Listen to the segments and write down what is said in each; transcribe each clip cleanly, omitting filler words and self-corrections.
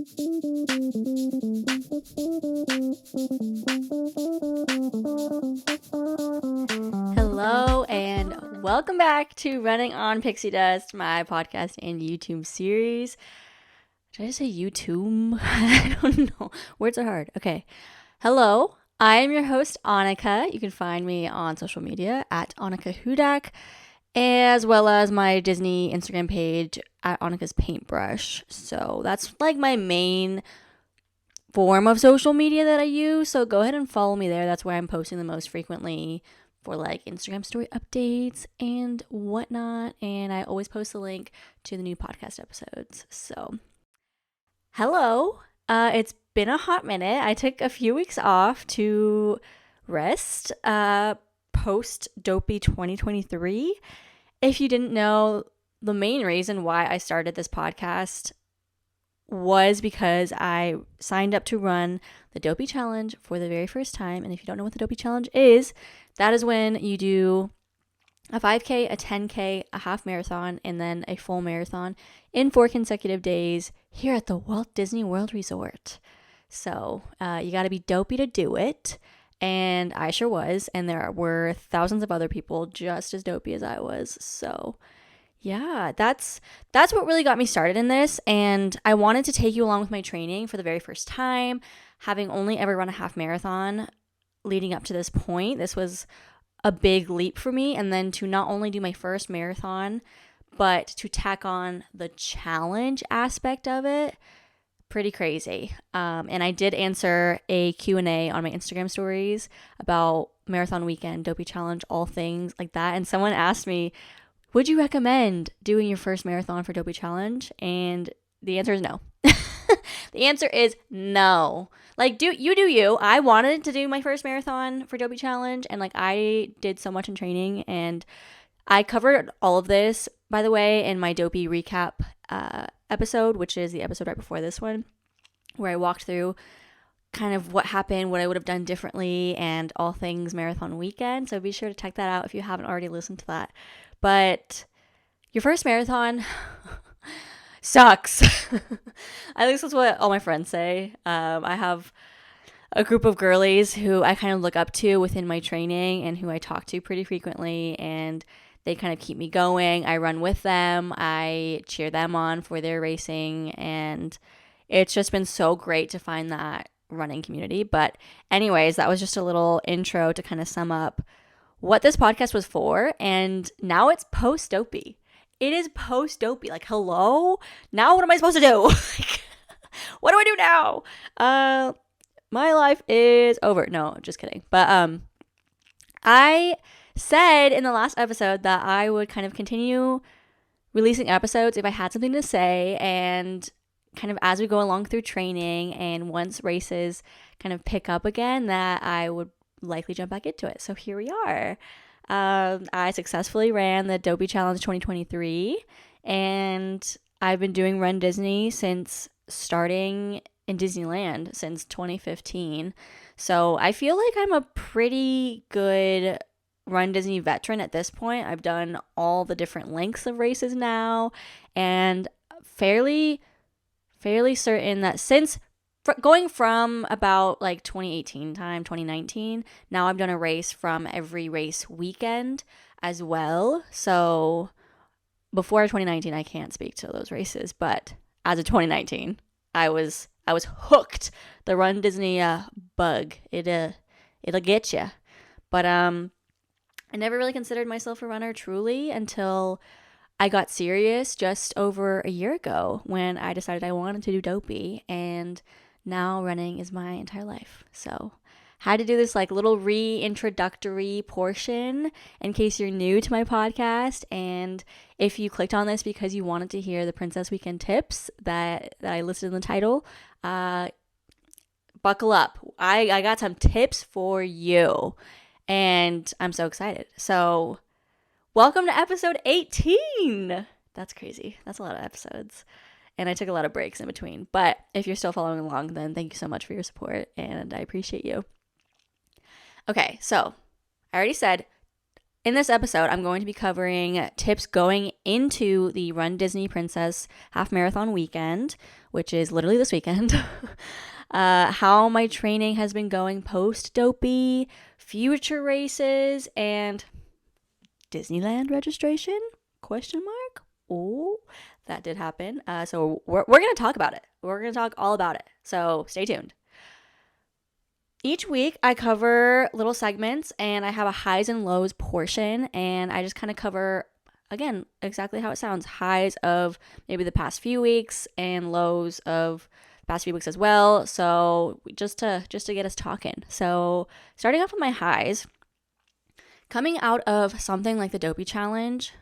Hello and welcome back to Running on Pixie Dust, my podcast and YouTube series. Did I just say YouTube? I don't know. Words are hard. Okay. Hello. I am your host, Annika. You can find me on social media at Annika Hudak, as well as my Disney Instagram page at Annika's Paintbrush. So that's like my main form of social media that I use. So go ahead and follow me there. That's where I'm posting the most frequently for like Instagram story updates and whatnot. And I always post a link to the new podcast episodes. So hello. It's been a hot minute. I took a few weeks off to rest post-dopey 2023. If you didn't know, the main reason why I started this podcast was because I signed up to run the Dopey Challenge for the very first time. And if you don't know what the Dopey Challenge is, that is when you do a 5K, a 10K, a half marathon, and then a full marathon in 4 consecutive days here at the Walt Disney World Resort. So you got to be dopey to do it. And I sure was. And there were thousands of other people just as dopey as I was. So yeah, that's what really got me started in this. And I wanted to take you along with my training for the very first time, having only ever run a half marathon leading up to this point. This was a big leap for me. And then to not only do my first marathon, but to tack on the challenge aspect of it. Pretty crazy. And I did answer a Q&A on my Instagram stories about marathon weekend, Dopey Challenge, all things like that. And someone asked me, would you recommend doing your first marathon for Dopey Challenge? And the answer is no. The answer is no. Like, do you. I wanted to do my first marathon for Dopey Challenge, and like I did so much in training, and I covered all of this, by the way, in my Dopey recap episode, which is the episode right before this one, where I walked through kind of what happened, what I would have done differently, and all things marathon weekend. So be sure to check that out if you haven't already listened to that. But your first marathon sucks. At least that's what all my friends say. I have a group of girlies who I kind of look up to within my training and who I talk to pretty frequently, and they kind of keep me going. I run with them. I cheer them on for their racing, and it's just been so great to find that running community. But anyways, that was just a little intro to kind of sum up what this podcast was for, and now it's post-dopey. It is post-dopey. Like, hello? Now what am I supposed to do? What do I do now? My life is over. No, just kidding. But I said in the last episode that I would kind of continue releasing episodes if I had something to say, and kind of as we go along through training and once races kind of pick up again, that I would likely jump back into it. So here we are. I successfully ran the Dopey Challenge 2023, and I've been doing Run Disney since starting in Disneyland since 2015. So I feel like I'm a pretty good Run Disney veteran at this point. I've done all the different lengths of races now, and fairly certain that since going from about like 2018 time, 2019, now I've done a race from every race weekend as well. So before 2019, I can't speak to those races, but as of 2019, I was hooked. The Run Disney bug, it'll get you. But I never really considered myself a runner truly until I got serious just over a year ago when I decided I wanted to do Dopey, and now running is my entire life. So had to do this like little reintroductory portion in case you're new to my podcast. And if you clicked on this because you wanted to hear the Princess Weekend tips that I listed in the title, buckle up. I got some tips for you, and I'm so excited. So welcome to episode 18. That's crazy. That's a lot of episodes. And I took a lot of breaks in between. But if you're still following along, then thank you so much for your support, and I appreciate you. Okay, so I already said in this episode, I'm going to be covering tips going into the Run Disney Princess Half Marathon weekend, which is literally this weekend. How my training has been going post-dopey, future races, and Disneyland registration? Question mark? Oh, that did happen. So we're going to talk about it. We're going to talk all about it. So stay tuned. Each week I cover little segments and I have a highs and lows portion, and I just kind of cover, again, exactly how it sounds, highs of maybe the past few weeks and lows of the past few weeks as well. So just to get us talking. So starting off with my highs, coming out of something like the Dopey Challenge,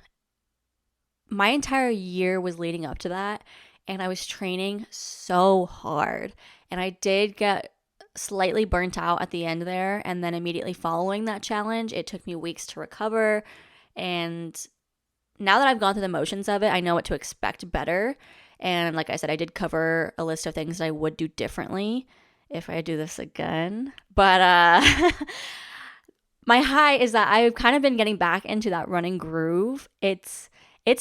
my entire year was leading up to that, and I was training so hard, and I did get slightly burnt out at the end there, and then immediately following that challenge, it took me weeks to recover, and now that I've gone through the motions of it, I know what to expect better, and like I said, I did cover a list of things that I would do differently if I do this again, but my high is that I've kind of been getting back into that running groove. It's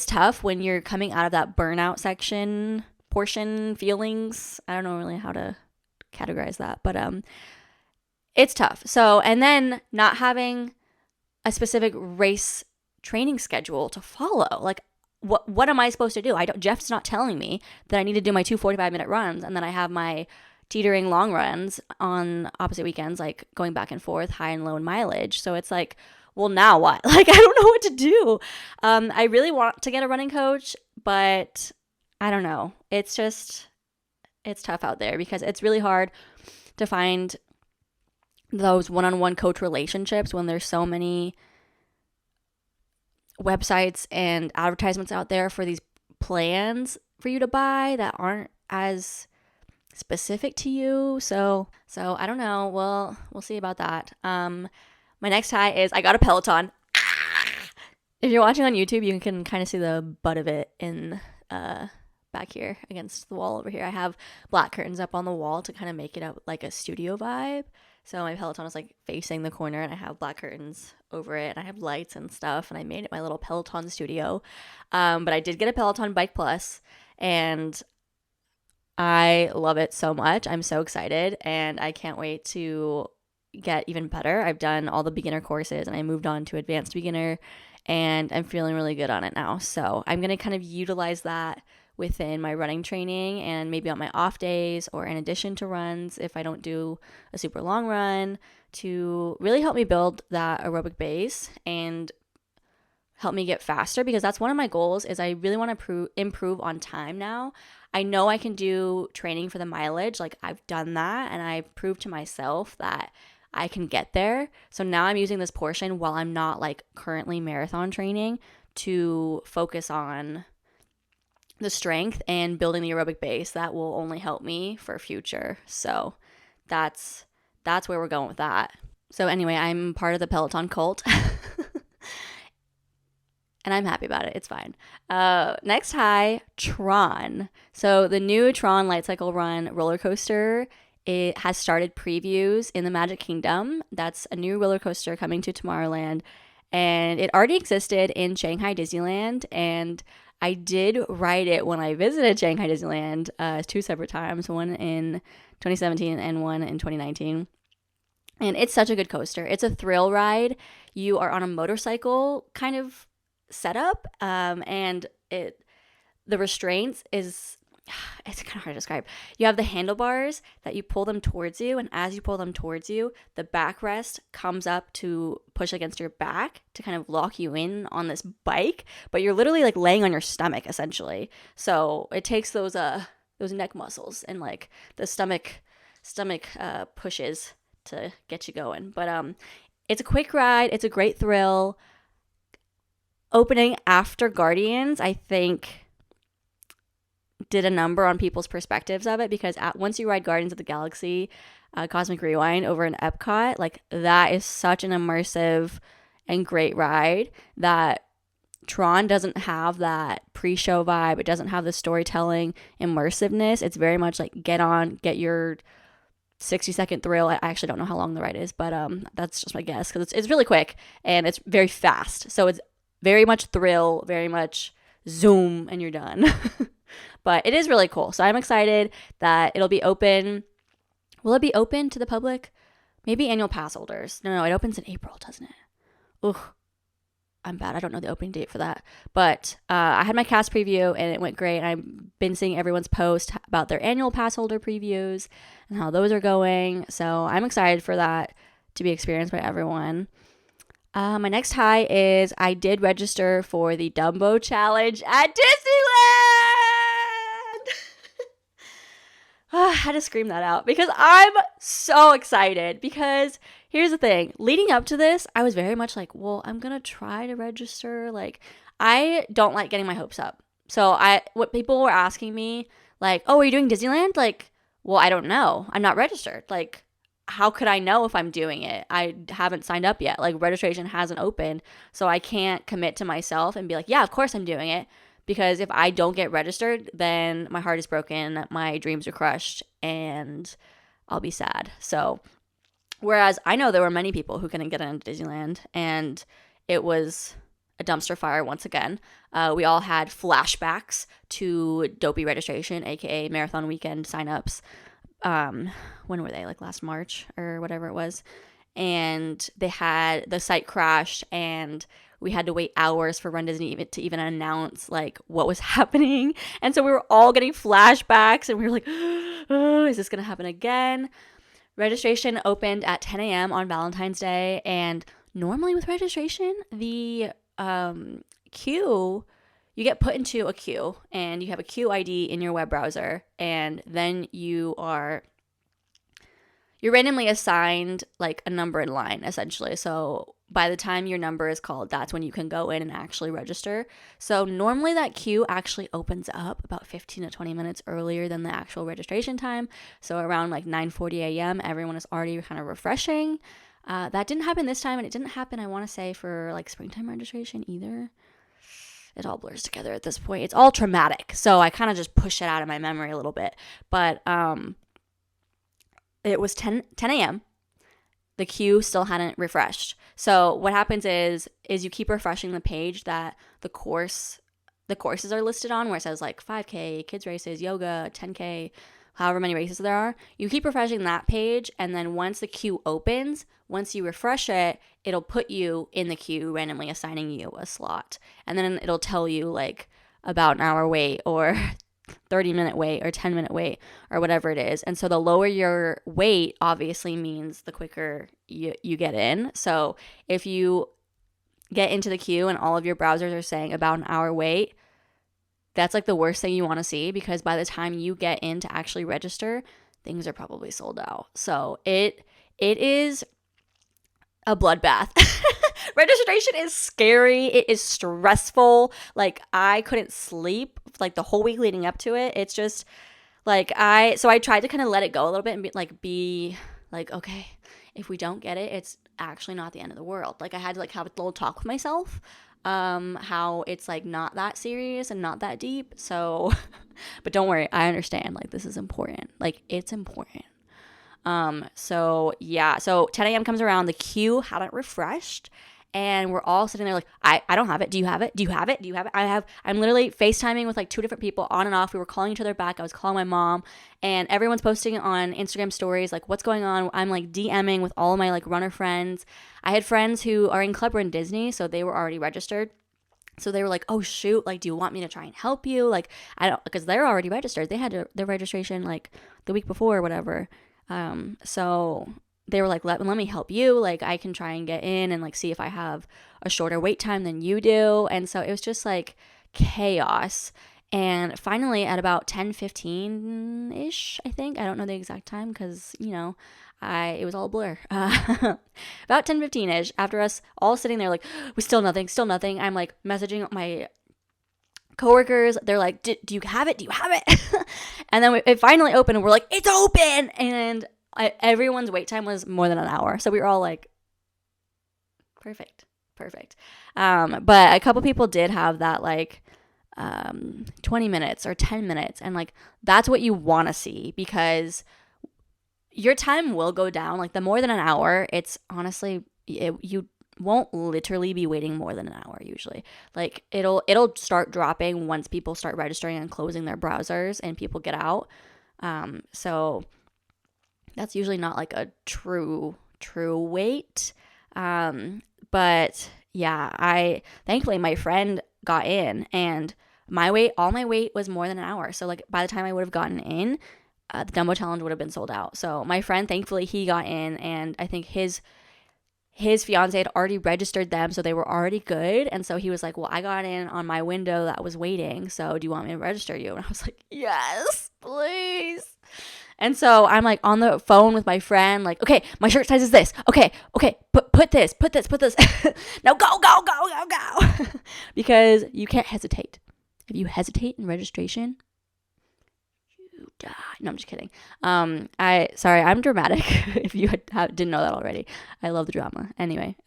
tough when you're coming out of that burnout portion feelings. I don't know really how to categorize that, but it's tough. So, and then not having a specific race training schedule to follow. Like, what am I supposed to do? Jeff's not telling me that I need to do my 2 45-minute runs, and then I have my teetering long runs on opposite weekends, like going back and forth, high and low in mileage. So it's like, well, now what? Like, I don't know what to do. I really want to get a running coach, but I don't know. It's tough out there because it's really hard to find those one-on-one coach relationships when there's so many websites and advertisements out there for these plans for you to buy that aren't as specific to you. So I don't know. We'll see about that. My next high is I got a Peloton. If you're watching on YouTube, you can kind of see the butt of it in back here against the wall over here. I have black curtains up on the wall to kind of make it up like a studio vibe. So my Peloton is like facing the corner, and I have black curtains over it, and I have lights and stuff, and I made it my little Peloton studio. But I did get a Peloton Bike Plus, and I love it so much. I'm so excited, and I can't wait to get even better. I've done all the beginner courses, and I moved on to advanced beginner, and I'm feeling really good on it now. So I'm going to kind of utilize that within my running training, and maybe on my off days or in addition to runs if I don't do a super long run, to really help me build that aerobic base and help me get faster, because that's one of my goals. Is I really want to improve on time now. I know I can do training for the mileage. Like, I've done that, and I've proved to myself that I can get there. So now I'm using this portion while I'm not like currently marathon training to focus on the strength and building the aerobic base that will only help me for future. So that's where we're going with that. So anyway, I'm part of the Peloton cult. And I'm happy about it. It's fine. Next high, Tron. So the new Tron Light Cycle Run roller coaster, it has started previews in the Magic Kingdom. That's a new roller coaster coming to Tomorrowland. And it already existed in Shanghai Disneyland. And I did ride it when I visited Shanghai Disneyland 2 separate times, one in 2017 and one in 2019. And it's such a good coaster. It's a thrill ride. You are on a motorcycle kind of setup, and the restraints is, it's kind of hard to describe. You have the handlebars that you pull them towards you, and as you pull them towards you, the backrest comes up to push against your back to kind of lock you in on this bike, but you're literally like laying on your stomach essentially. So it takes those neck muscles and like the stomach pushes to get you going. But it's a quick ride. It's a great thrill. Opening after Guardians, I think, did a number on people's perspectives of it, because once you ride Guardians of the Galaxy Cosmic Rewind over in Epcot, like, that is such an immersive and great ride that Tron doesn't have that pre-show vibe. It doesn't have the storytelling immersiveness. It's very much like get on, get your 60-second thrill. I actually don't know how long the ride is, but that's just my guess because it's really quick and it's very fast. So it's very much thrill, very much zoom, and you're done. But it is really cool. So I'm excited that it'll be open. Will it be open to the public? Maybe annual pass holders. No, it opens in April, doesn't it? Ugh, I'm bad. I don't know the opening date for that. But I had my cast preview and it went great. And I've been seeing everyone's post about their annual pass holder previews and how those are going. So I'm excited for that to be experienced by everyone. My next high is I did register for the Dumbo Challenge at Disneyland. I had to scream that out because I'm so excited. Because here's the thing, leading up to this, I was very much like, well, I'm gonna try to register. Like, I don't like getting my hopes up. So what people were asking me, like, oh, are you doing Disneyland? Like, well, I don't know. I'm not registered. Like, how could I know if I'm doing it? I haven't signed up yet. Like, registration hasn't opened. So I can't commit to myself and be like, yeah, of course I'm doing it. Because if I don't get registered, then my heart is broken, my dreams are crushed, and I'll be sad. So, whereas I know there were many people who couldn't get into Disneyland, and it was a dumpster fire once again. We all had flashbacks to dopey registration, aka marathon weekend signups. When were they? Like last March or whatever it was. And the site crashed, and we had to wait hours for runDisney to even announce like what was happening. And so we were all getting flashbacks and we were like, oh, is this going to happen again? Registration opened at 10 a.m. on Valentine's Day. And normally with registration, the queue, you get put into a queue and you have a queue ID in your web browser. And then you're randomly assigned like a number in line, essentially. So by the time your number is called, that's when you can go in and actually register. So normally that queue actually opens up about 15 to 20 minutes earlier than the actual registration time. So around like 9:40 a.m., everyone is already kind of refreshing. That didn't happen this time, and it didn't happen, I want to say, for like springtime registration either. It all blurs together at this point. It's all traumatic. So I kind of just push it out of my memory a little bit. But it was 10 a.m. The queue still hadn't refreshed. So what happens is you keep refreshing the page that the courses are listed on, where it says like 5K, kids races, yoga, 10K, however many races there are. You keep refreshing that page, and then once the queue opens, once you refresh it, it'll put you in the queue, randomly assigning you a slot. And then it'll tell you like about an hour wait or 30-minute wait or 10-minute wait or whatever it is. And so the lower your wait obviously means the quicker you get in. So if you get into the queue and all of your browsers are saying about an hour wait, that's like the worst thing you want to see, because by the time you get in to actually register, things are probably sold out. So it is a bloodbath. Registration is scary. It is stressful. Like, I couldn't sleep like the whole week leading up to it. It's just like I tried to kind of let it go a little bit and be like, okay, if we don't get it, it's actually not the end of the world. Like, I had to like have a little talk with myself, how it's like not that serious and not that deep. So, but don't worry, I understand. Like, this is important. Like, it's important. So 10 a.m. comes around, the queue hadn't refreshed, and we're all sitting there like, I don't have it. Do you have it? Do you have it? Do you have it? I'm literally FaceTiming with like 2 different people on and off. We were calling each other back. I was calling my mom, and everyone's posting on Instagram stories, like, what's going on? I'm like DMing with all of my like runner friends. I had friends who are in Club runDisney, so they were already registered. So they were like, oh shoot, like, do you want me to try and help you? Like, I don't, because they're already registered. They had their registration like the week before or whatever. So they were like, let me help you. Like, I can try and get in and like see if I have a shorter wait time than you do. And so it was just like chaos. And finally at about 10:15-ish, I think, I don't know the exact time because, you know, it was all a blur. About 10:15-ish, after us all sitting there like, we still nothing. I'm like messaging my coworkers. They're like, do you have it? And then it finally opened, and we're like, it's open. And everyone's wait time was more than an hour. So we were all like, perfect. But a couple people did have that like 20 minutes or 10 minutes. And like, that's what you want to see, because your time will go down. Like the more than an hour, it's honestly, you won't literally be waiting more than an hour usually. Like it'll start dropping once people start registering and closing their browsers and people get out. So that's usually not like a true wait. But yeah, thankfully my friend got in, and all my wait was more than an hour. So like by the time I would have gotten in, the Dumbo challenge would have been sold out. So my friend, thankfully, he got in, and I think his fiance had already registered them, so they were already good. And so he was like, well, I got in on my window that was waiting, so do you want me to register you? And I was like, yes, please. And so I'm like on the phone with my friend, like, okay, my shirt size is this. Okay, put this. Now go. Because you can't hesitate. If you hesitate in registration, you die. No, I'm just kidding. Sorry, I'm dramatic. If you didn't know that already, I love the drama. Anyway,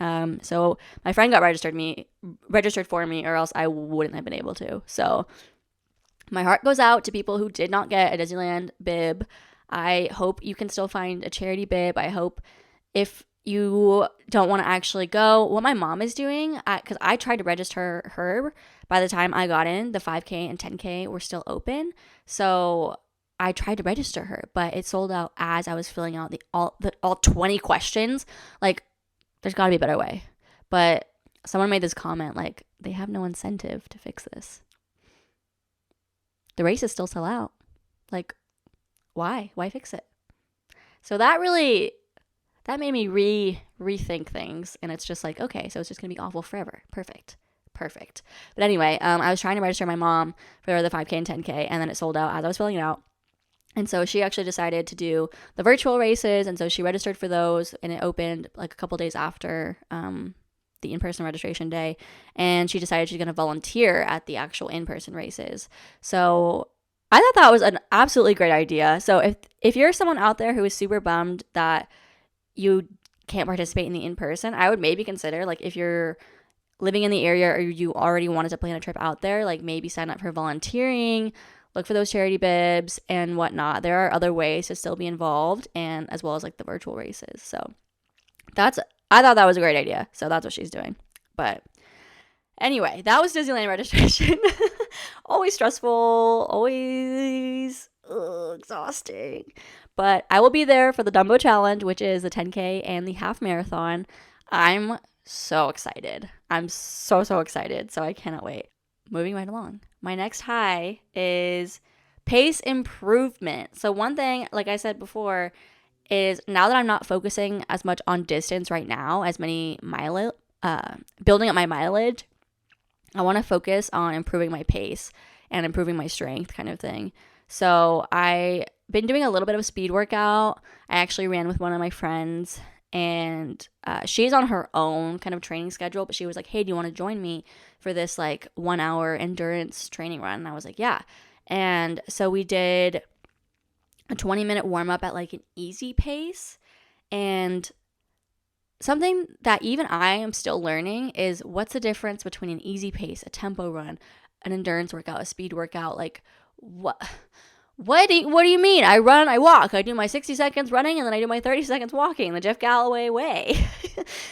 so my friend got registered for me, or else I wouldn't have been able to. So my heart goes out to people who did not get a Disneyland bib. I hope you can still find a charity bib. I hope if you don't want to actually go, what my mom is doing, because I tried to register her. By the time I got in, the 5K and 10K were still open. So I tried to register her, but it sold out as I was filling out all 20 questions. Like, there's got to be a better way. But someone made this comment, like, they have no incentive to fix this. The races still sell out. Like, why? Why fix it? So that made me rethink things. And it's just like, okay, so it's just going to be awful forever. Perfect. But anyway, I was trying to register my mom for the 5K and 10K, and then it sold out as I was filling it out. And so she actually decided to do the virtual races, and so she registered for those, and it opened like a couple days after the in-person registration day, and she decided she's going to volunteer at the actual in-person races. So I thought that was an absolutely great idea. So if you're someone out there who is super bummed that you can't participate in the in-person, I would maybe consider, like, if you're living in the area or you already wanted to plan a trip out there, like maybe sign up for volunteering, look for those charity bibs and whatnot. There are other ways to still be involved, and as well as like the virtual races. So I thought that was a great idea. So that's what she's doing. But anyway, that was Disneyland registration. Always stressful, always exhausting. But I will be there for the Dumbo Challenge, which is the 10K and the half marathon. I'm so excited. I'm so excited. So I cannot wait. Moving right along. My next high is pace improvement. So one thing, like I said before, is now that I'm not focusing as much on distance right now, as many building up my mileage, I want to focus on improving my pace and improving my strength kind of thing. So I've been doing a little bit of a speed workout. I actually ran with one of my friends, and she's on her own kind of training schedule, but she was like, hey, do you want to join me for this like 1 hour endurance training run? And I was like, yeah. And so we did a 20-minute warm up at like an easy pace. And something that even I am still learning is what's the difference between an easy pace, a tempo run, an endurance workout, a speed workout. Like what do you mean? I run, I walk. I do my 60 seconds running, and then I do my 30 seconds walking, the Jeff Galloway way.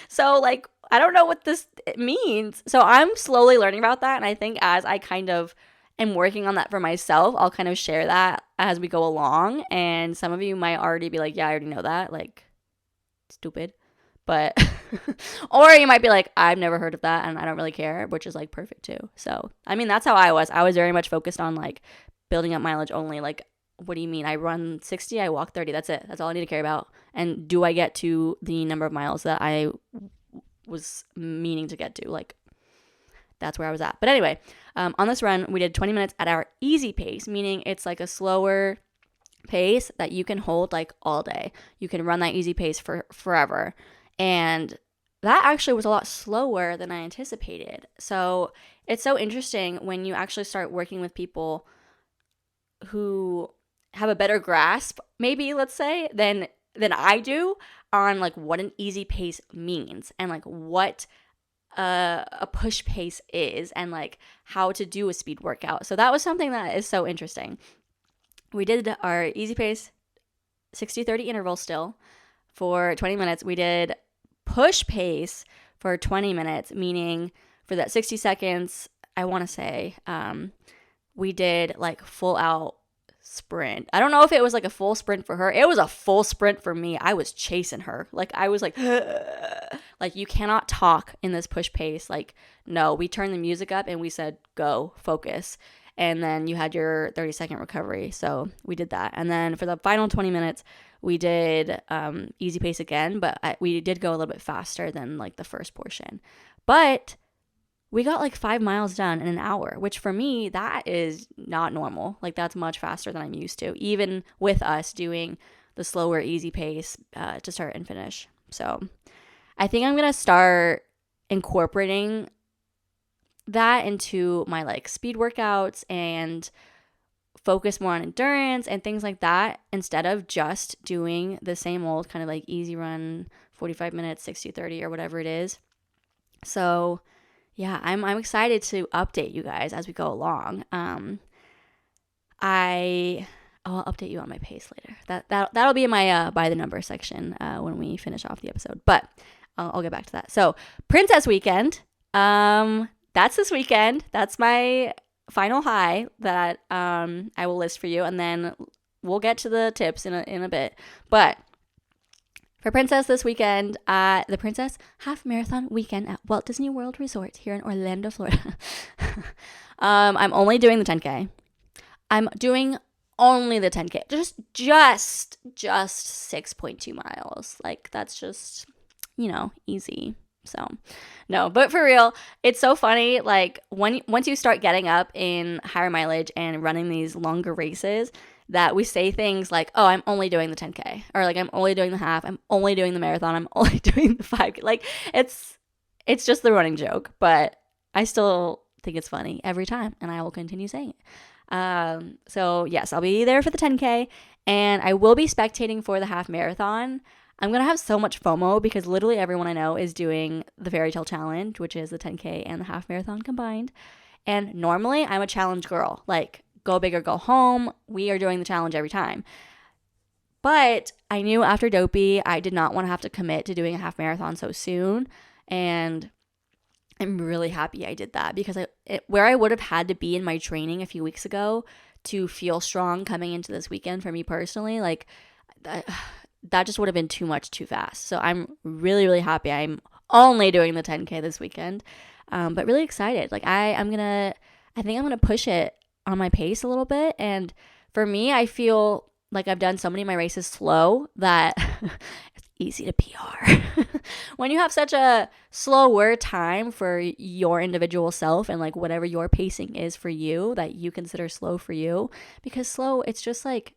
So, like, I don't know what this means. So I'm slowly learning about that, and I think as I kind of am working on that for myself, I'll kind of share that as we go along. And some of you might already be like, yeah, I already know that. Like, stupid. But, or you might be like, I've never heard of that, and I don't really care, which is, like, perfect, too. So, I mean, that's how I was. I was very much focused on, like, building up mileage only. Like, what do you mean? I run 60, I walk 30. That's it. That's all I need to care about. And do I get to the number of miles that I was meaning to get to? Like, that's where I was at. But anyway, on this run, we did 20 minutes at our easy pace, meaning it's like a slower pace that you can hold like all day. You can run that easy pace for forever. And that actually was a lot slower than I anticipated. So it's so interesting when you actually start working with people who have a better grasp, maybe, let's say, than I do on like what an easy pace means, and like what a push pace is, and like how to do a speed workout. So that was something that is so interesting. We did our easy pace 60-30 interval still for 20 minutes. We did push pace for 20 minutes, meaning for that 60 seconds, I want to say, we did like full out sprint. I don't know if it was like a full sprint for her. It was a full sprint for me. I was chasing her. Like I was like, like you cannot talk in this push pace. Like, no, we turned the music up and we said, go, focus. And then you had your 30-second recovery. So we did that. And then for the final 20 minutes, we did easy pace again, but we did go a little bit faster than like the first portion. But we got like 5 miles done in an hour, which for me, that is not normal. Like that's much faster than I'm used to, even with us doing the slower, easy pace to start and finish. So I think I'm going to start incorporating that into my like speed workouts and focus more on endurance and things like that instead of just doing the same old kind of like easy run 45 minutes 60-30 or whatever it is. So yeah, I'm excited to update you guys as we go along. I'll update you on my pace later. That'll be in my by the number section when we finish off the episode, but I'll get back to that. So Princess Weekend, that's this weekend. That's my final high that I will list for you, and then we'll get to the tips in a bit. But for Princess this weekend, the Princess Half Marathon Weekend at Walt Disney World Resort here in Orlando, Florida. I'm only doing the 10K. I'm doing only the 10K. Just 6.2 miles. Like that's just, easy. So, no, but for real, it's so funny. Like once you start getting up in higher mileage and running these longer races, that we say things like, oh, I'm only doing the 10K, or like I'm only doing the half, I'm only doing the marathon, I'm only doing the 5K. Like it's just the running joke, but I still think it's funny every time, and I will continue saying it. So yes, I'll be there for the 10K, and I will be spectating for the half marathon. I'm going to have so much FOMO because literally everyone I know is doing the Fairy Tale Challenge, which is the 10K and the half marathon combined. And normally I'm a challenge girl, like go big or go home. We are doing the challenge every time. But I knew after Dopey, I did not want to have to commit to doing a half marathon so soon. And I'm really happy I did that because where I would have had to be in my training a few weeks ago to feel strong coming into this weekend for me personally, like that just would have been too much too fast. So I'm really, really happy I'm only doing the 10K this weekend, but really excited. Like I think I'm going to push it on my pace a little bit. And for me, I feel like I've done so many of my races slow that it's easy to PR. When you have such a slower time for your individual self and like whatever your pacing is for you that you consider slow for you, because slow, it's just like,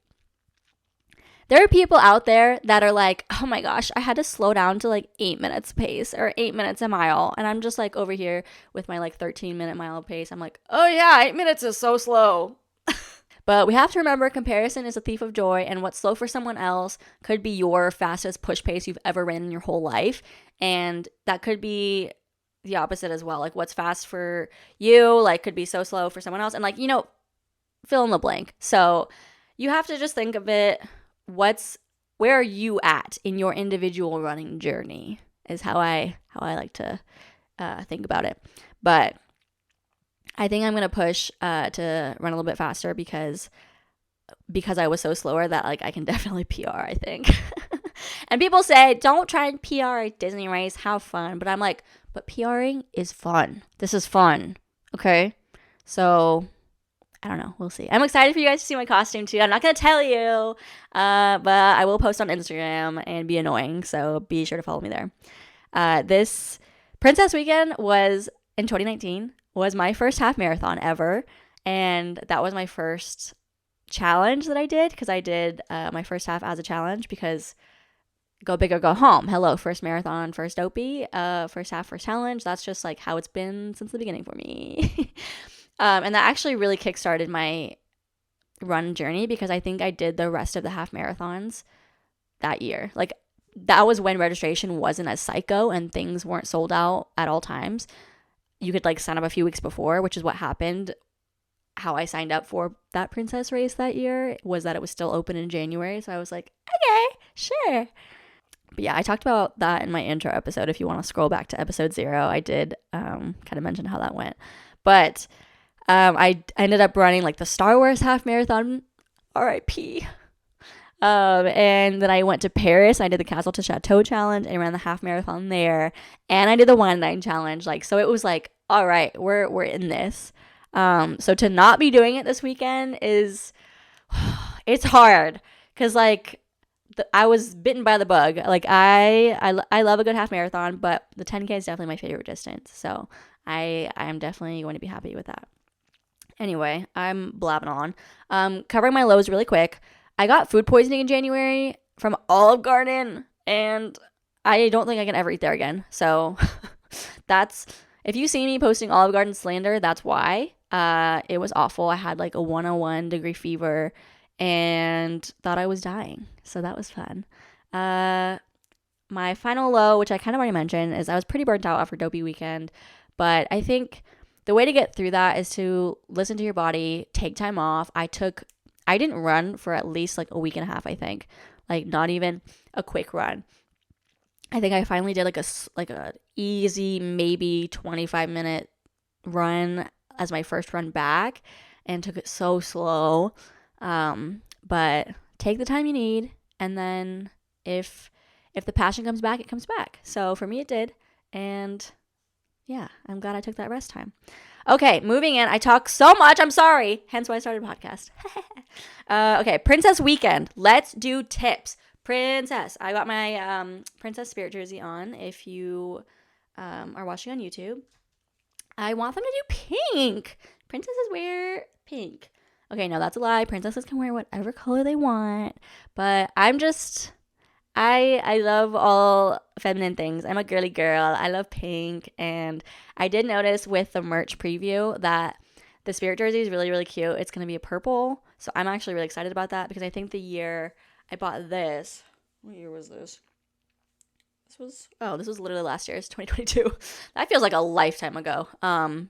there are people out there that are like, oh my gosh, I had to slow down to like 8 minutes pace or 8 minutes a mile. And I'm just like over here with my like 13-minute mile pace. I'm like, oh yeah, 8 minutes is so slow. But we have to remember comparison is a thief of joy, and what's slow for someone else could be your fastest push pace you've ever ran in your whole life. And that could be the opposite as well. Like what's fast for you, like could be so slow for someone else. And like, fill in the blank. So you have to just think of it. Where are you at in your individual running journey is how I like to think about it. But I think I'm going to push to run a little bit faster because I was so slower that like I can definitely PR, I think. And people say, don't try and PR a Disney race, have fun. But I'm like, but PRing is fun. This is fun. Okay. So I don't know. We'll see. I'm excited for you guys to see my costume too. I'm not going to tell you, but I will post on Instagram and be annoying. So be sure to follow me there. This Princess Weekend in 2019 was my first half marathon ever. And that was my first challenge that I did because I did my first half as a challenge because go big or go home. Hello, first marathon, first dopey, first half, first challenge. That's just like how it's been since the beginning for me. And that actually really kickstarted my run journey because I think I did the rest of the half marathons that year. Like that was when registration wasn't as psycho and things weren't sold out at all times. You could like sign up a few weeks before, which is what happened. How I signed up for that princess race that year was that it was still open in January. So I was like, okay, sure. But yeah, I talked about that in my intro episode. If you want to scroll back to episode 0, I did kind of mention how that went. But I ended up running like the Star Wars half marathon, RIP. And then I went to Paris. I did the Castle to Chateau challenge and ran the half marathon there. And I did the wine line challenge. Like, so it was like, all right, we're in this. So to not be doing it this weekend is, it's hard. Cause like, I was bitten by the bug. Like I love a good half marathon, but the 10K is definitely my favorite distance. So I am definitely going to be happy with that. Anyway, I'm blabbing on. Covering my lows really quick. I got food poisoning in January from Olive Garden, and I don't think I can ever eat there again. So that's, if you see me posting Olive Garden slander, that's why. It was awful. I had like a 101 degree fever and thought I was dying. So that was fun. My final low, which I kind of already mentioned, is I was pretty burnt out after Dopey weekend. But I think the way to get through that is to listen to your body, take time off. I didn't run for at least like a week and a half, I think. Like not even a quick run. I think I finally did like a easy, maybe 25-minute run as my first run back and took it so slow. But take the time you need, and then if the passion comes back, it comes back. So for me it did, and yeah, I'm glad I took that rest time. Okay, moving in. I talk so much. I'm sorry. Hence why I started a podcast. Okay, Princess weekend. Let's do tips. Princess. I got my Princess Spirit jersey on. If you are watching on YouTube, I want them to do pink. Princesses wear pink. Okay, no, that's a lie. Princesses can wear whatever color they want. But I love all feminine things. I'm a girly girl. I love pink. And I did notice with the merch preview that the Spirit jersey is really, really cute. It's going to be a purple. So I'm actually really excited about that because I think the year I bought this, what year was this? This was literally last year. It's 2022. That feels like a lifetime ago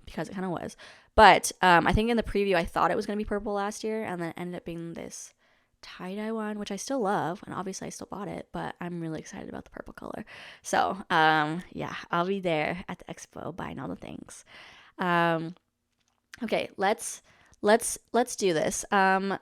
because it kind of was. But I think in the preview I thought it was going to be purple last year, and then it ended up being this tie-dye one, which I still love, and obviously I still bought it, but I'm really excited about the purple color. So yeah, I'll be there at the expo buying all the things. Okay, let's do this.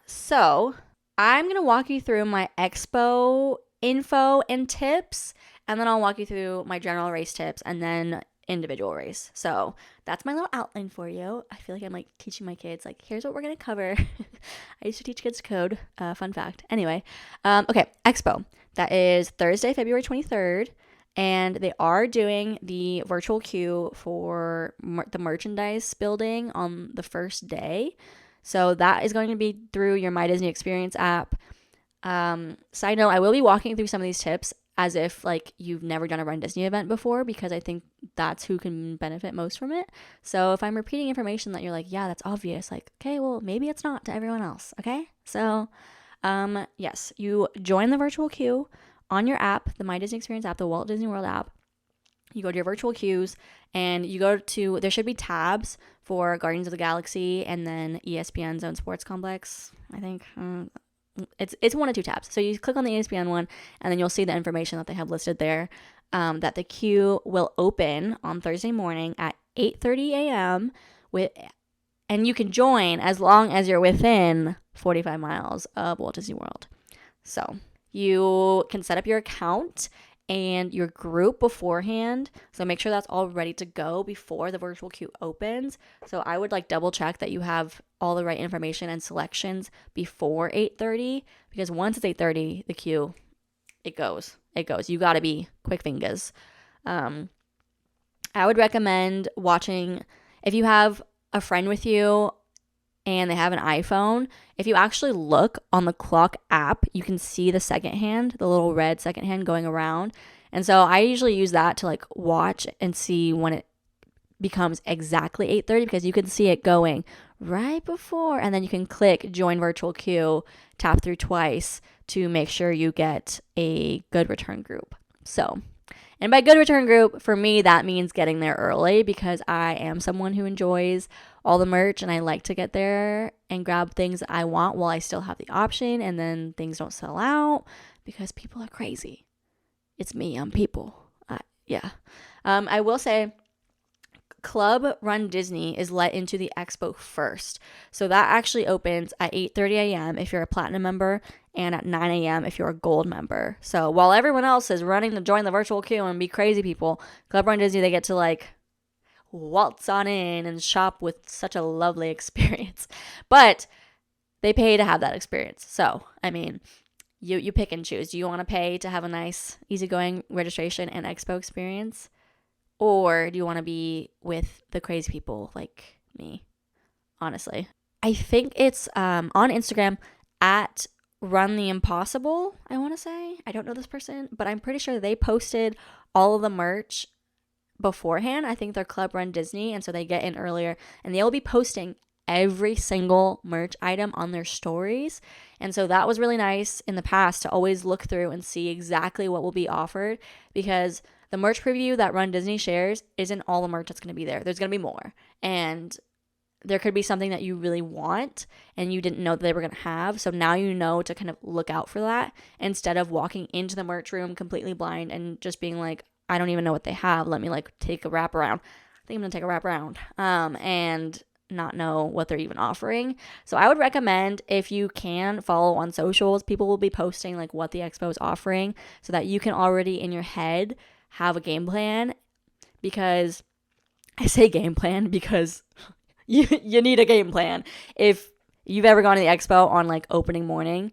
So I'm gonna walk you through my expo info and tips, and then I'll walk you through my general race tips and then individual race. So that's my little outline for you. I feel like I'm like teaching my kids, like, here's what we're gonna cover. I used to teach kids code, fun fact. Anyway, okay, expo. That is Thursday, February 23rd, and they are doing the virtual queue for the merchandise building on the first day. So that is going to be through your My Disney Experience app. Side note, I will be walking through some of these tips as if like you've never done a runDisney event before, because I think that's who can benefit most from it. So if I'm repeating information that you're like, yeah, that's obvious, like, okay, well, maybe it's not to everyone else. Okay. So, yes, you join the virtual queue on your app, the My Disney Experience app, the Walt Disney World app. You go to your virtual queues and you go to, there should be tabs for Guardians of the Galaxy and then ESPN Zone Sports Complex, I think. It's one of two tabs. So you click on the ESPN one, and then you'll see the information that they have listed there, that the queue will open on Thursday morning at 8:30 a.m. and you can join as long as you're within 45 miles of Walt Disney World. So you can set up your account and your group beforehand. So make sure that's all ready to go before the virtual queue opens. So I would like double check that you have all the right information and selections before 8:30, because once it's 8:30, the queue, it goes. You got to be quick fingers. I would recommend watching, if you have a friend with you and they have an iPhone, if you actually look on the clock app, you can see the second hand, the little red second hand going around. And so I usually use that to like watch and see when it becomes exactly 8:30, because you can see it going right before, and then you can click join virtual queue, tap through twice to make sure you get a good return group. So And by good return group, for me, that means getting there early because I am someone who enjoys all the merch and I like to get there and grab things I want while I still have the option, and then things don't sell out because people are crazy. It's me, I'm people. Yeah. I will say Club Run Disney is let into the expo first. So that actually opens at 8:30 a.m. if you're a platinum member and at 9 a.m. if you're a gold member. So while everyone else is running to join the virtual queue and be crazy people, Club Run Disney, they get to like waltz on in and shop with such a lovely experience. But they pay to have that experience. So, I mean, you pick and choose. Do you want to pay to have a nice, easygoing registration and expo experience? Or do you want to be with the crazy people like me? Honestly. I think it's on Instagram at Run the Impossible, I want to say. I don't know this person, but I'm pretty sure they posted all of the merch beforehand. I think they're Club Run Disney, and so they get in earlier. And they'll be posting every single merch item on their stories. And so that was really nice in the past to always look through and see exactly what will be offered, because the merch preview that Run Disney shares isn't all the merch that's going to be there. There's going to be more. And there could be something that you really want and you didn't know that they were going to have. So now you know to kind of look out for that instead of walking into the merch room completely blind and just being like, I don't even know what they have. Let me like take a wrap around. I think I'm going to take a wrap around and not know what they're even offering. So I would recommend, if you can, follow on socials. People will be posting like what the expo is offering so that you can already in your head have a game plan. Because I say game plan because you need a game plan. If you've ever gone to the expo on like opening morning,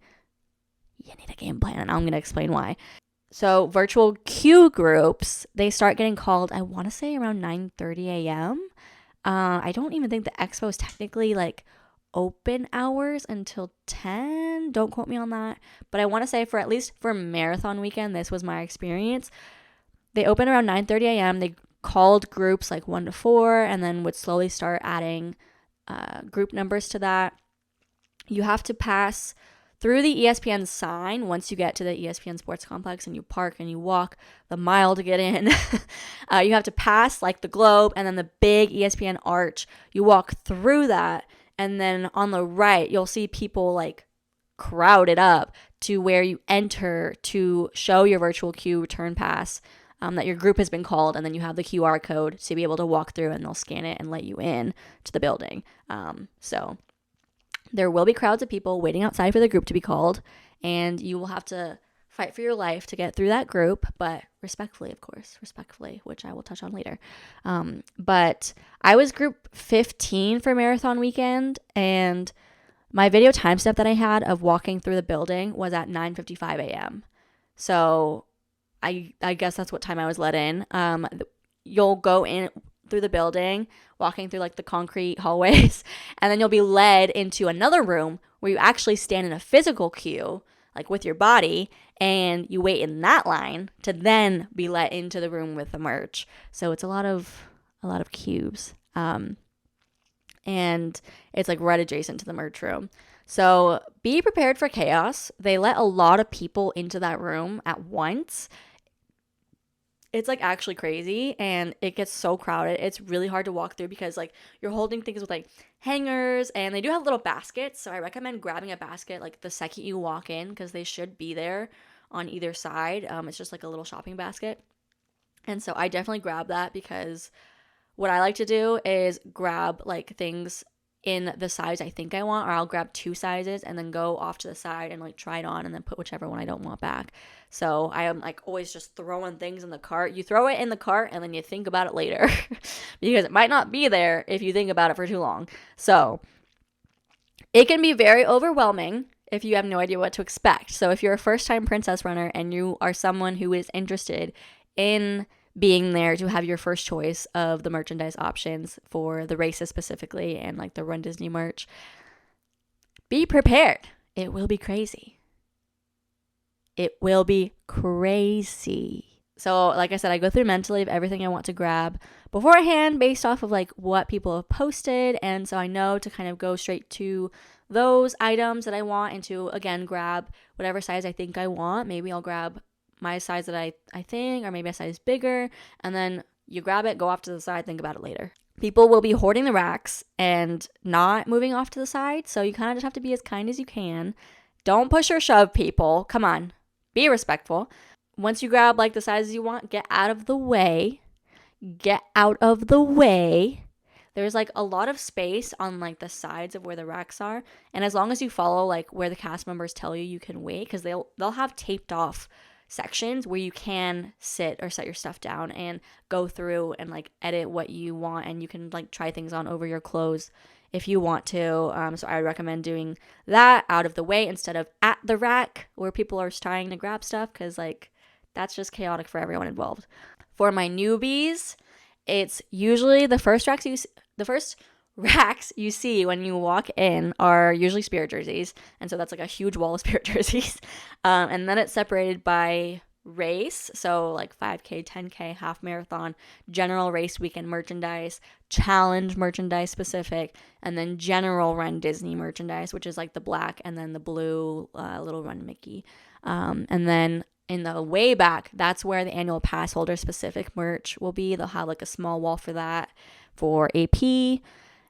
you need a game plan, and I'm going to explain why. So virtual queue groups, they start getting called, I want to say around 9:30 a.m. I don't even think the expo is technically like open hours until 10. Don't quote me on that. But I want to say, for at least for marathon weekend, this was my experience. They open around 9:30 a.m. They called groups like 1 to 4 and then would slowly start adding group numbers to that. You have to pass through the ESPN sign once you get to the ESPN Sports Complex, and you park and you walk the mile to get in. You have to pass like the globe and then the big ESPN arch. You walk through that, and then on the right, you'll see people like crowded up to where you enter to show your virtual queue return pass that your group has been called, and then you have the QR code to be able to walk through, and they'll scan it and let you in to the building. So there will be crowds of people waiting outside for the group to be called, and you will have to fight for your life to get through that group, but respectfully, of course, which I will touch on later. But I was group 15 for marathon weekend, and my video time step that I had of walking through the building was at 9:55 a.m. So I guess that's what time I was let in. You'll go in through the building, walking through like the concrete hallways, and then you'll be led into another room where you actually stand in a physical queue, like with your body, and you wait in that line to then be let into the room with the merch. So it's a lot of cubes. And it's like right adjacent to the merch room. So be prepared for chaos. They let a lot of people into that room at once. It's like actually crazy, and it gets so crowded. It's really hard to walk through because like you're holding things with like hangers, and they do have little baskets. So I recommend grabbing a basket like the second you walk in, because they should be there on either side. It's just like a little shopping basket. And so I definitely grab that, because what I like to do is grab like things in the size I think I want, or I'll grab 2 sizes and then go off to the side and like try it on and then put whichever one I don't want back. So I am like always just throwing things in the cart. You throw it in the cart and then you think about it later because it might not be there if you think about it for too long. So it can be very overwhelming if you have no idea what to expect. So if you're a first-time princess runner and you are someone who is interested in being there to have your first choice of the merchandise options for the races specifically, and like the Run Disney merch, be prepared. It will be crazy. It will be crazy. So like I said, I go through mentally of everything I want to grab beforehand based off of like what people have posted. And so I know to kind of go straight to those items that I want and to, again, grab whatever size I think I want. Maybe I'll grab my size that I think, or maybe a size bigger, and then you grab it, go off to the side, think about it later. People will be hoarding the racks and not moving off to the side, so you kind of just have to be as kind as you can. Don't push or shove people. Come on. Be respectful. Once you grab like the sizes you want, get out of the way. Get out of the way. There's like a lot of space on like the sides of where the racks are, and as long as you follow like where the cast members tell you can wait, because they'll have taped off sections where you can sit or set your stuff down and go through and like edit what you want, and you can like try things on over your clothes if you want to. So I recommend doing that out of the way instead of at the rack where people are trying to grab stuff, because like that's just chaotic for everyone involved. For my newbies, it's usually the first racks you see when you walk in are usually spirit jerseys, and so that's like a huge wall of spirit jerseys. And then it's separated by race, so like 5K, 10K, half marathon, general race weekend merchandise, challenge merchandise specific, and then general Run Disney merchandise, which is like the black and then the blue little Run Mickey. And then in the way back, that's where the annual pass holder specific merch will be. They'll have like a small wall for that for AP.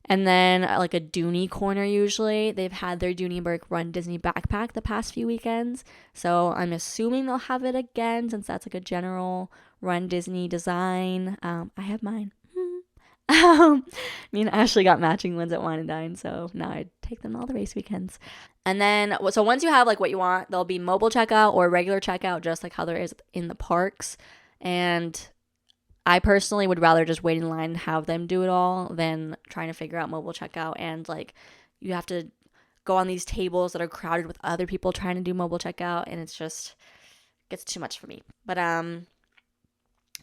And then like a Dooney corner usually. They've had their Dooneyburg Run Disney backpack the past few weekends. So I'm assuming they'll have it again since that's like a general Run Disney design. I have mine. Me and Ashley got matching ones at Wine and Dine, so now I take them all the race weekends. And then, so once you have like what you want, there'll be mobile checkout or regular checkout, just like how there is in the parks. And I personally would rather just wait in line and have them do it all than trying to figure out mobile checkout. And like, you have to go on these tables that are crowded with other people trying to do mobile checkout, and it's just gets too much for me. But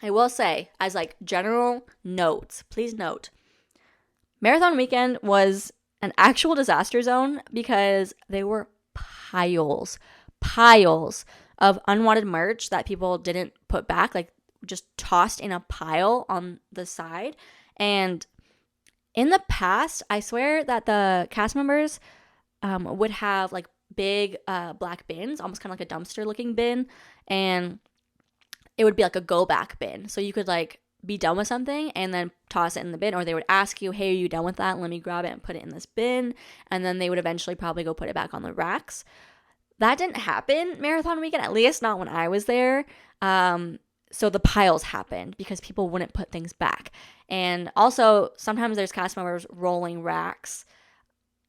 I will say, as like general notes, please note, Marathon Weekend was an actual disaster zone because there were piles of unwanted merch that people didn't put back, like just tossed in a pile on the side. And in the past, I swear that the cast members would have like big black bins, almost kind of like a dumpster looking bin, and it would be like a go back bin. So you could like be done with something and then toss it in the bin, or they would ask you, hey, are you done with that? Let me grab it and put it in this bin. And then they would eventually probably go put it back on the racks. That didn't happen Marathon Weekend, at least not when I was there. So the piles happened because people wouldn't put things back. And also sometimes there's cast members rolling racks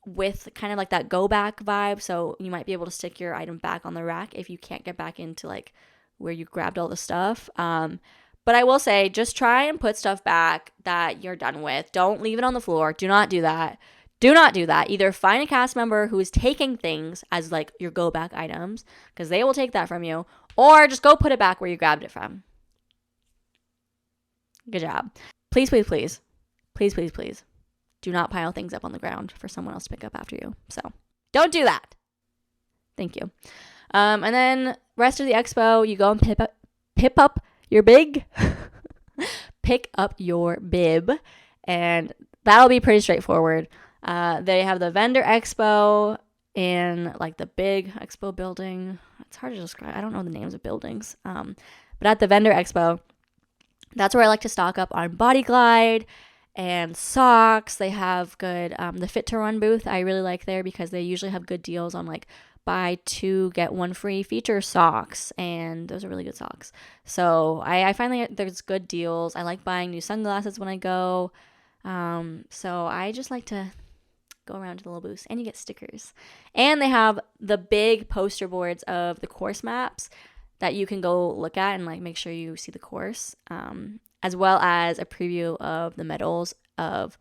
with kind of like that go back vibe. So you might be able to stick your item back on the rack if you can't get back into like where you grabbed all the stuff. But I will say, just try and put stuff back that you're done with. Don't leave it on the floor. Do not do that. Do not do that. Either find a cast member who is taking things as like your go back items, because they will take that from you, or just go put it back where you grabbed it from. Good job. Please, please, please. Please, please, please. Do not pile things up on the ground for someone else to pick up after you. So don't do that. Thank you. And then rest of the expo, you go and pick up your bib, and that'll be pretty straightforward. They have the vendor expo in like the big expo building. It's hard to describe. I don't know the names of buildings. But at the vendor expo, that's where I like to stock up on Body Glide and socks. They have good, the Fit to Run booth I really like there because they usually have good deals on like buy 2 get 1 free feature socks, and those are really good socks. So I find that there's good deals. I like buying new sunglasses when I go. So I just like to go around to the little booths, and you get stickers. And they have the big poster boards of the course maps that you can go look at and like make sure you see the course, as well as a preview of the medals of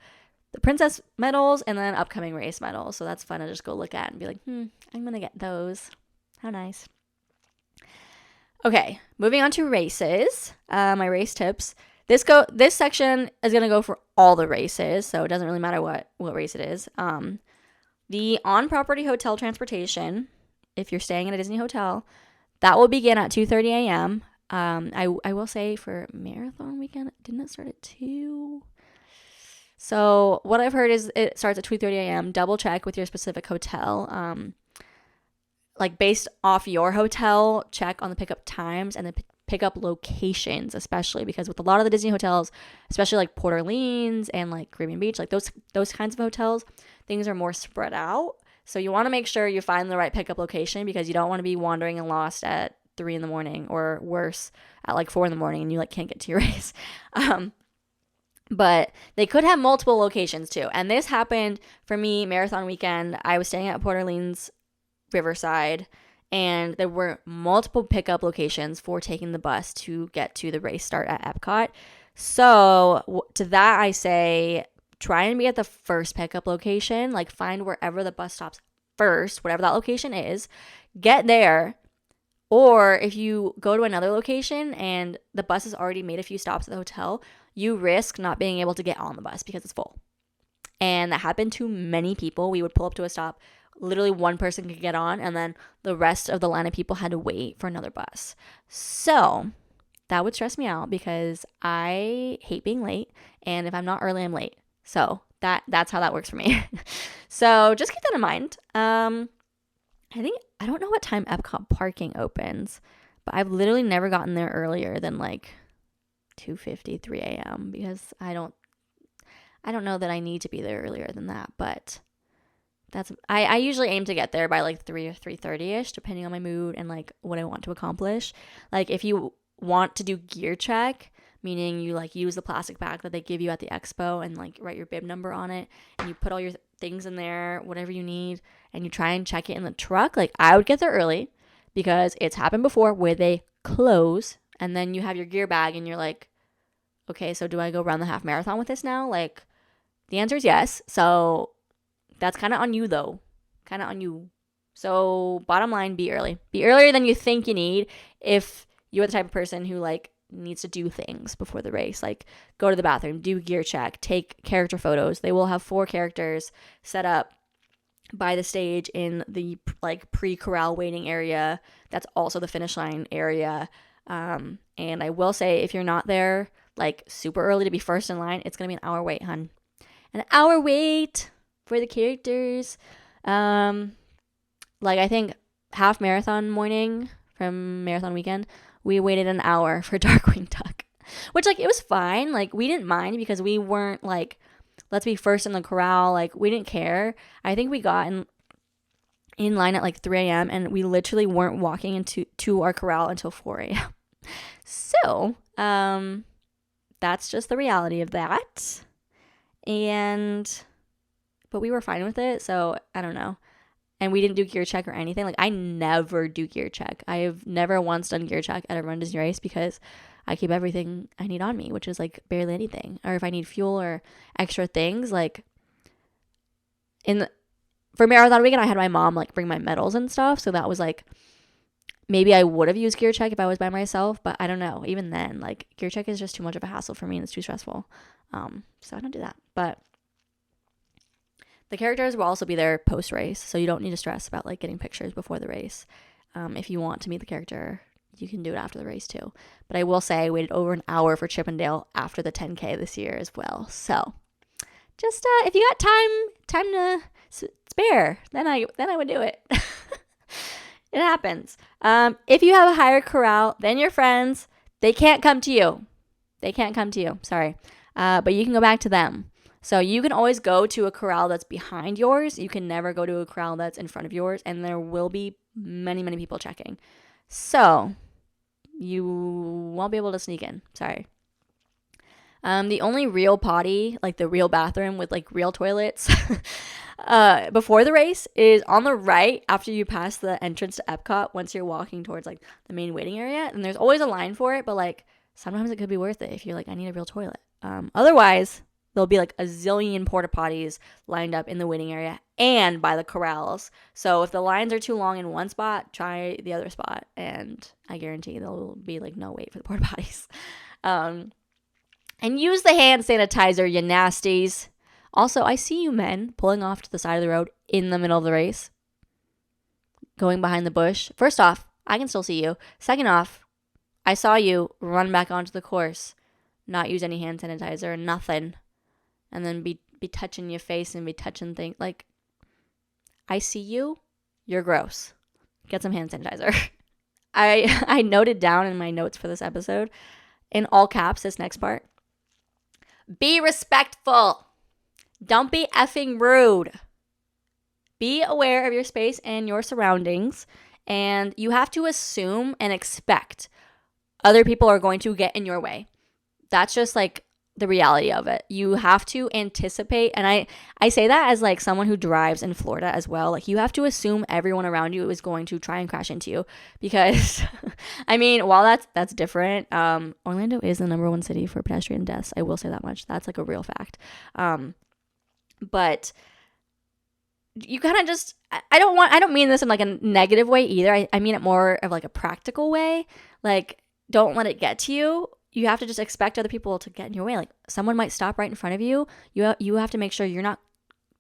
the princess medals and then upcoming race medals. So that's fun to just go look at and be like, I'm going to get those. How nice. Okay, moving on to races. My race tips. This section is going to go for all the races, so it doesn't really matter what race it is. The on-property hotel transportation, if you're staying in a Disney hotel, that will begin at 2:30 a.m. I will say for Marathon Weekend, didn't it start at 2? So what I've heard is it starts at 2:30 a.m. Double check with your specific hotel. like based off your hotel, check on the pickup times and the pickup locations, especially because with a lot of the Disney hotels, especially like Port Orleans and like Caribbean Beach, like those kinds of hotels, things are more spread out. So you want to make sure you find the right pickup location because you don't want to be wandering and lost at 3 a.m. or worse at like 4 a.m. and you like can't get to your race. But they could have multiple locations too. And this happened for me marathon weekend. I was staying at Port Orleans Riverside, and there were multiple pickup locations for taking the bus to get to the race start at Epcot. So to that I say, try and be at the first pickup location. Like find wherever the bus stops first, whatever that location is, get there. Or if you go to another location and the bus has already made a few stops at the hotel, you risk not being able to get on the bus because it's full. And that happened to many people. We would pull up to a stop, literally one person could get on, and then the rest of the line of people had to wait for another bus. So that would stress me out because I hate being late, and if I'm not early, I'm late. So that's how that works for me. So just keep that in mind. I don't know what time Epcot parking opens, but I've literally never gotten there earlier than like 2:50, 3 a.m. because I don't know that I need to be there earlier than that, but I usually aim to get there by like 3 or 3:30ish, depending on my mood and like what I want to accomplish. Like if you want to do gear check, meaning you like use the plastic bag that they give you at the expo and like write your bib number on it and you put all your things in there, whatever you need, and you try and check it in the truck, like I would get there early because it's happened before where they close and then you have your gear bag and you're like, okay, so do I go run the half marathon with this now? Like the answer is yes. So that's kind of on you though. Kind of on you. So bottom line, be early. Be earlier than you think you need if you're the type of person who like needs to do things before the race, like go to the bathroom, do gear check, take character photos. They will have 4 characters set up by the stage in the like pre-corral waiting area. That's also the finish line area. And I will say, if you're not there like super early to be first in line, it's gonna be an hour wait, hun. An hour wait for the characters. Like I think half marathon morning from marathon weekend, we waited an hour for Darkwing Duck, which like it was fine. Like we didn't mind because we weren't like, let's be first in the corral. Like we didn't care. I think we got in line at like 3 a.m. and we literally weren't walking to our corral until 4 a.m. So that's just the reality of that. But we were fine with it. So I don't know. And we didn't do gear check or anything. Like I never do gear check. I have never once done gear check at a runDisney race because I keep everything I need on me, which is like barely anything. Or if I need fuel or extra things, like for marathon weekend, I had my mom like bring my medals and stuff. So that was like, maybe I would have used gear check if I was by myself, but I don't know. Even then, like gear check is just too much of a hassle for me and it's too stressful. So I don't do that. But the characters will also be there post-race, so you don't need to stress about like getting pictures before the race. If you want to meet the character, you can do it after the race too. But I will say I waited over an hour for Chippendale after the 10K this year as well. So just if you got time to spare, then I would do it. It happens. If you have a higher corral than your friends, they can't come to you. Sorry. But you can go back to them. So you can always go to a corral that's behind yours. You can never go to a corral that's in front of yours. And there will be many, many people checking. So you won't be able to sneak in. Sorry. The only real potty, like the real bathroom with like real toilets before the race is on the right after you pass the entrance to Epcot once you're walking towards like the main waiting area. And there's always a line for it, but like sometimes it could be worth it if you're like, I need a real toilet. Otherwise, there'll be like a zillion porta potties lined up in the waiting area and by the corrals. So if the lines are too long in one spot, try the other spot. And I guarantee there'll be like no wait for the porta potties. And use the hand sanitizer, you nasties. Also, I see you men pulling off to the side of the road in the middle of the race. Going behind the bush. First off, I can still see you. Second off, I saw you run back onto the course. Not use any hand sanitizer, nothing. And then be touching your face and be touching things. Like, I see you. You're gross. get some hand sanitizer. I noted down in my notes for this episode, in all caps, this next part. Be respectful. Don't be effing rude. Be aware of your space and your surroundings, and you have to assume and expect other people are going to get in your way. That's just like the reality of it. You have to anticipate, and I say that as like someone who drives in Florida as well. Like, you have to assume everyone around you is going to try and crash into you, because I mean, while that's different, Orlando is the number one city for pedestrian deaths. I will say that much. That's like a real fact. But you kind of just, I don't mean this in like a negative way either. I mean it more of like a practical way. Like, don't let it get to you. You have to just expect other people to get in your way. Like, someone might stop right in front of you. You have to make sure you're not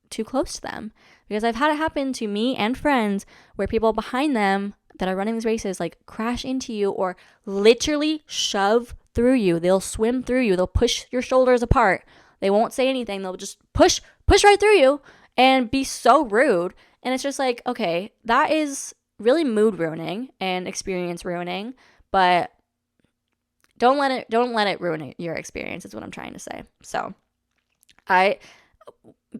too close to them, because I've had it happen to me and friends where people behind them that are running these races like crash into you or literally shove through you. They'll swim through you. They'll push your shoulders apart. They won't say anything. They'll just push right through you and be so rude. And it's just like, okay, that is really mood ruining and experience ruining, but don't let it ruin your experience, is what I'm trying to say. So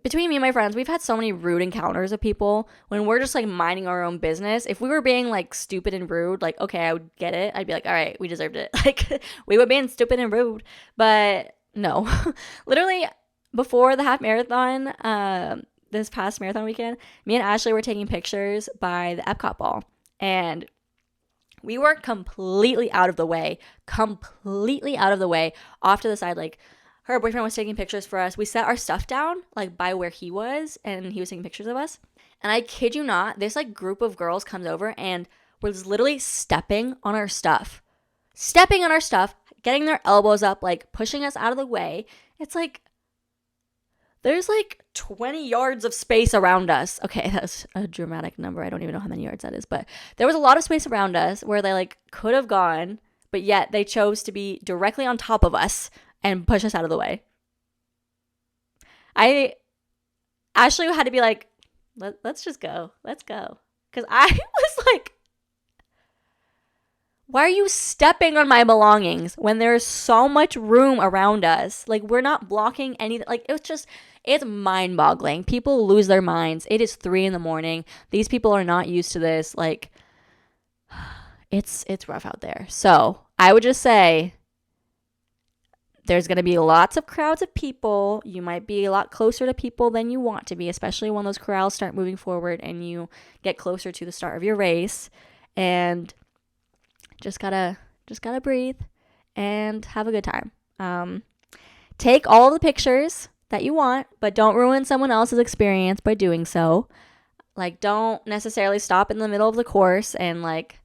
between me and my friends, we've had so many rude encounters with people when we're just like minding our own business. If we were being like stupid and rude, like, okay, I would get it. I'd be like, all right, we deserved it. Like, we were being stupid and rude, but no. Literally before the half marathon, this past marathon weekend, me and Ashley were taking pictures by the Epcot ball, and we were completely out of the way, off to the side. Like, her boyfriend was taking pictures for us. We set our stuff down like by where he was, and he was taking pictures of us. And I kid you not, this like group of girls comes over and was literally stepping on our stuff, getting their elbows up, like pushing us out of the way. It's like, there's like 20 yards of space around us. Okay, that's a dramatic number. I don't even know how many yards that is, but there was a lot of space around us where they like could have gone, but yet they chose to be directly on top of us and push us out of the way. Ashley had to be like, let's just go. Let's go. Because I was like, why are you stepping on my belongings when there's so much room around us? Like, we're not blocking anything. Like, it's mind-boggling. People lose their minds. It is 3 a.m. These people are not used to this. Like, it's rough out there. So I would just say, there's going to be lots of crowds of people. You might be a lot closer to people than you want to be, especially when those corrals start moving forward and you get closer to the start of your race. And just gotta breathe and have a good time. Take all of the pictures that you want, but don't ruin someone else's experience by doing so. Like, don't necessarily stop in the middle of the course and like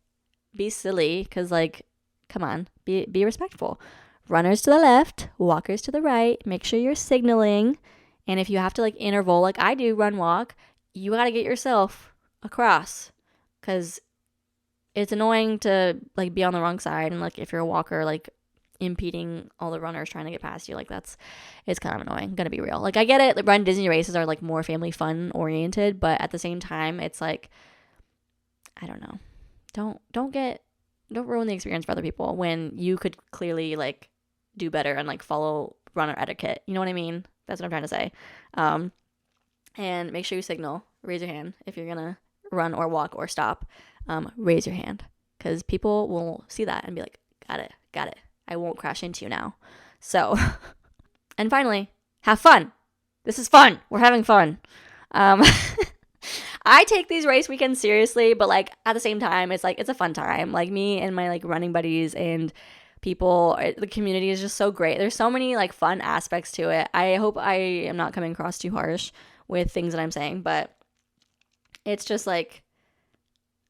be silly, because like, come on, be respectful. Runners to the left, walkers to the right. Make sure you're signaling. And if you have to like interval like I do, run walk, you got to get yourself across, because it's annoying to like be on the wrong side, and like if you're a walker, like impeding all the runners trying to get past you, like it's kind of annoying. Gonna be real. Like, I get it, like, runDisney races are like more family fun oriented, but at the same time, it's like, I don't know. Don't ruin the experience for other people when you could clearly like do better and like follow runner etiquette. You know what I mean? That's what I'm trying to say. And make sure you signal, raise your hand if you're gonna run or walk or stop. Raise your hand, because people will see that and be like, got it. I won't crash into you now. So, and finally, have fun. This is fun. We're having fun. I take these race weekends seriously, but like at the same time, it's like, it's a fun time. Like, me and my like running buddies and people, the community is just so great. There's so many like fun aspects to it. I hope I am not coming across too harsh with things that I'm saying, but it's just like,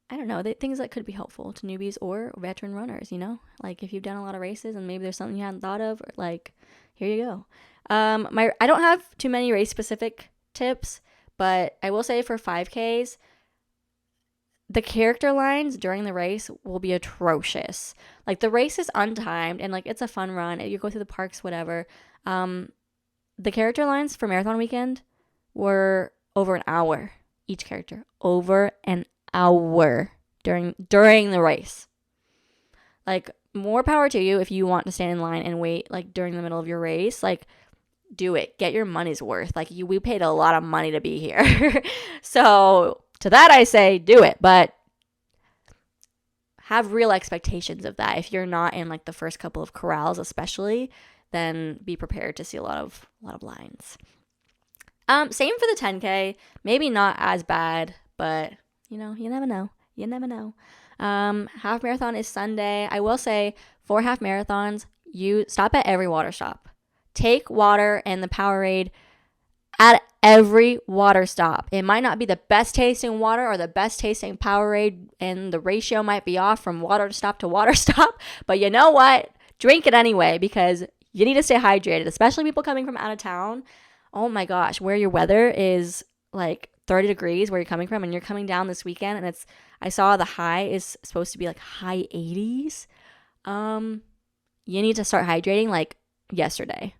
I don't know, things that could be helpful to newbies or veteran runners, you know? Like, if you've done a lot of races and maybe there's something you hadn't thought of, like, here you go. I don't have too many race specific tips, but I will say for 5Ks, the character lines during the race will be atrocious. Like, the race is untimed and like it's a fun run. You go through the parks, whatever. The character lines for marathon weekend were over an hour each character. Over an hour during the race. Like, more power to you if you want to stand in line and wait, like, during the middle of your race. Like, do it. Get your money's worth. Like, we paid a lot of money to be here. So, to that I say, do it. But have real expectations of that. If you're not in, like, the first couple of corrals especially, then be prepared to see a lot of lines. Same for the 10K. Maybe not as bad, but, you never know. You never know. Half marathon is Sunday. I will say, for half marathons, you stop at every water stop. Take water and the Powerade at every water stop. It might not be the best tasting water or the best tasting Powerade, and the ratio might be off from water stop to water stop, but you know what? Drink it anyway, because you need to stay hydrated, especially people coming from out of town. Oh my gosh, where your weather is like 30 degrees where you're coming from, and you're coming down this weekend, and I saw the high is supposed to be like high 80s. You need to start hydrating like yesterday.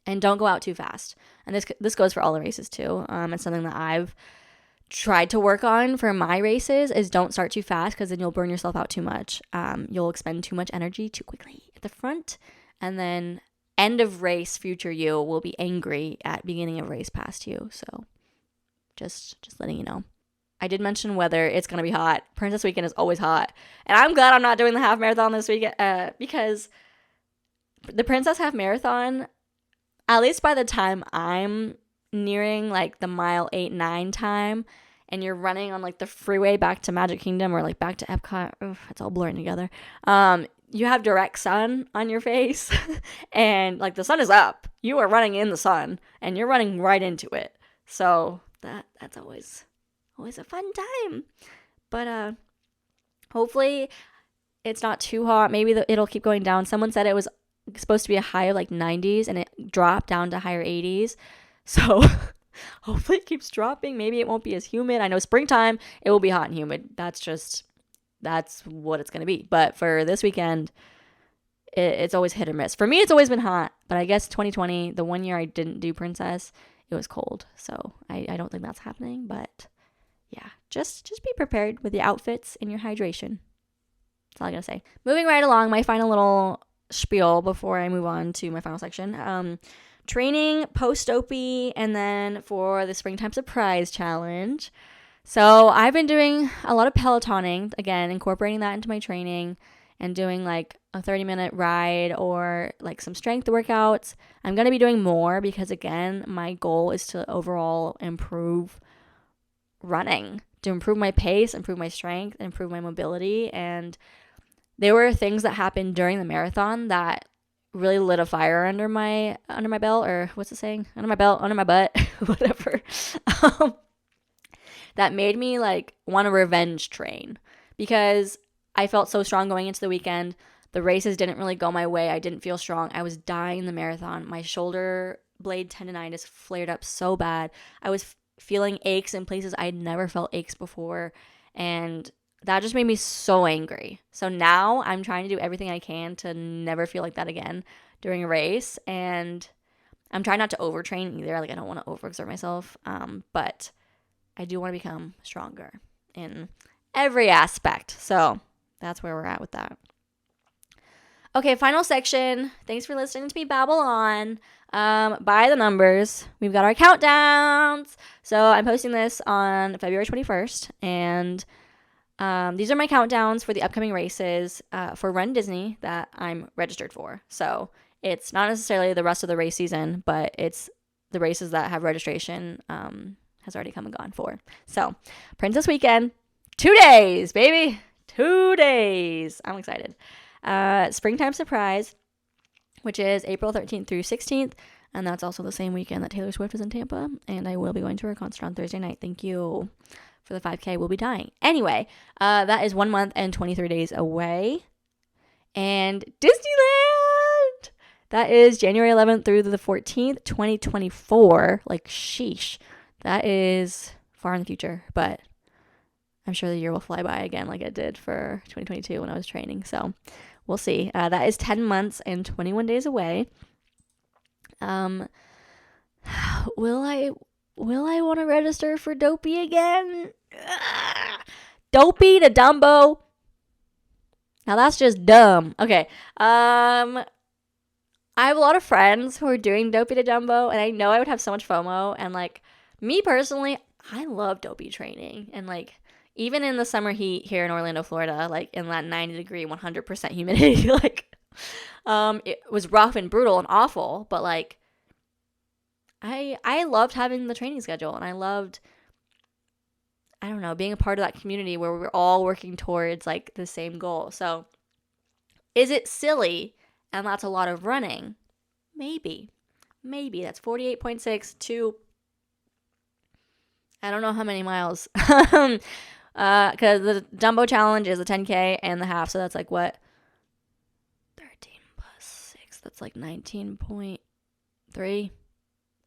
And don't go out too fast. And this goes for all the races too. It's something that I've tried to work on for my races, is don't start too fast, because then you'll burn yourself out too much. You'll expend too much energy too quickly at the front, and then end of race future you will be angry at beginning of race past you. So just letting you know. I did mention weather. It's going to be hot. Princess weekend is always hot. And I'm glad I'm not doing the half marathon this weekend, because the Princess half marathon, at least by the time I'm nearing like the mile 8-9 time, and you're running on like the freeway back to Magic Kingdom or like back to Epcot, it's all blurring together. You have direct sun on your face, and like the sun is up. You are running in the sun, and you're running right into it. So that's always a fun time. But hopefully it's not too hot. Maybe it'll keep going down. Someone said it was supposed to be a high of like 90s, and it dropped down to higher 80s. So hopefully it keeps dropping. Maybe it won't be as humid. I know springtime, it will be hot and humid. That's what it's going to be. But for this weekend, it's always hit or miss. For me, it's always been hot. But I guess 2020, the 1 year I didn't do Princess, it was cold. So I don't think that's happening. But yeah, just be prepared with your outfits and your hydration. That's all I got to say. Moving right along, my final little spiel before I move on to my final section. Training, post-dopey, and then for the Springtime Surprise Challenge. So I've been doing a lot of Pelotoning, again, incorporating that into my training, and doing like a 30-minute ride or like some strength workouts. I'm going to be doing more because, again, my goal is to overall improve running, to improve my pace, improve my strength, and improve my mobility. And there were things that happened during the marathon that really lit a fire under my belt, or what's the saying? Under my belt, under my butt, whatever. That made me like want to revenge train, because I felt so strong going into the weekend. The races didn't really go my way. I didn't feel strong. I was dying in the marathon. My shoulder blade tendonitis flared up so bad. I was feeling aches in places I'd never felt aches before, and that just made me so angry. So now I'm trying to do everything I can to never feel like that again during a race, and I'm trying not to overtrain either. Like, I don't want to overexert myself, but I do want to become stronger in every aspect. So that's where we're at with that. Okay, final section. Thanks for listening to me babble on. By the numbers, we've got our countdowns. So I'm posting this on February 21st, and these are my countdowns for the upcoming races for runDisney that I'm registered for. So it's not necessarily the rest of the race season, but it's the races that have registration has already come and gone for. So Princess weekend, 2 days, baby. 2 days. I'm excited. Springtime Surprise, which is April 13th through 16th. And that's also the same weekend that Taylor Swift is in Tampa. And I will be going to her concert on Thursday night. Thank you for the 5K. We'll be dying. Anyway, that is 1 month and 23 days away. And Disneyland! That is January 11th through the 14th, 2024. Like, sheesh. That is far in the future. But I'm sure the year will fly by again like it did for 2022 when I was training. So we'll see. That is 10 months and 21 days away. Will I want to register for Dopey again? Dopey to Dumbo. Now that's just dumb. Okay. I have a lot of friends who are doing Dopey to Dumbo, and I know I would have so much FOMO. And like me personally, I love Dopey training. And like even in the summer heat here in Orlando, Florida, like in that 90-degree, 100% humidity, like it was rough and brutal and awful. But like I loved having the training schedule, and I loved, I don't know, being a part of that community where we're all working towards like the same goal. So is it silly? And that's a lot of running. Maybe. That's 48.6 to, I don't know how many miles. Because the Dumbo challenge is a 10K and the half. So that's like what? 13 plus 6. That's like 19.3.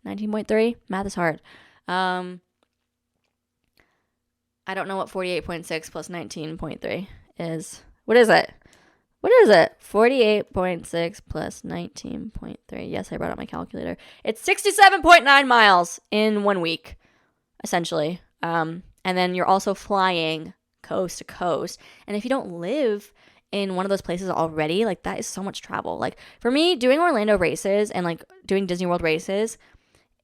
19.3. Math is hard. I don't know what 48.6 plus 19.3 is. What is it? 48.6 plus 19.3. Yes, I brought out my calculator. It's 67.9 miles in 1 week, essentially. And then you're also flying coast to coast. And if you don't live in one of those places already, like that is so much travel. Like for me, doing Orlando races and like doing Disney World races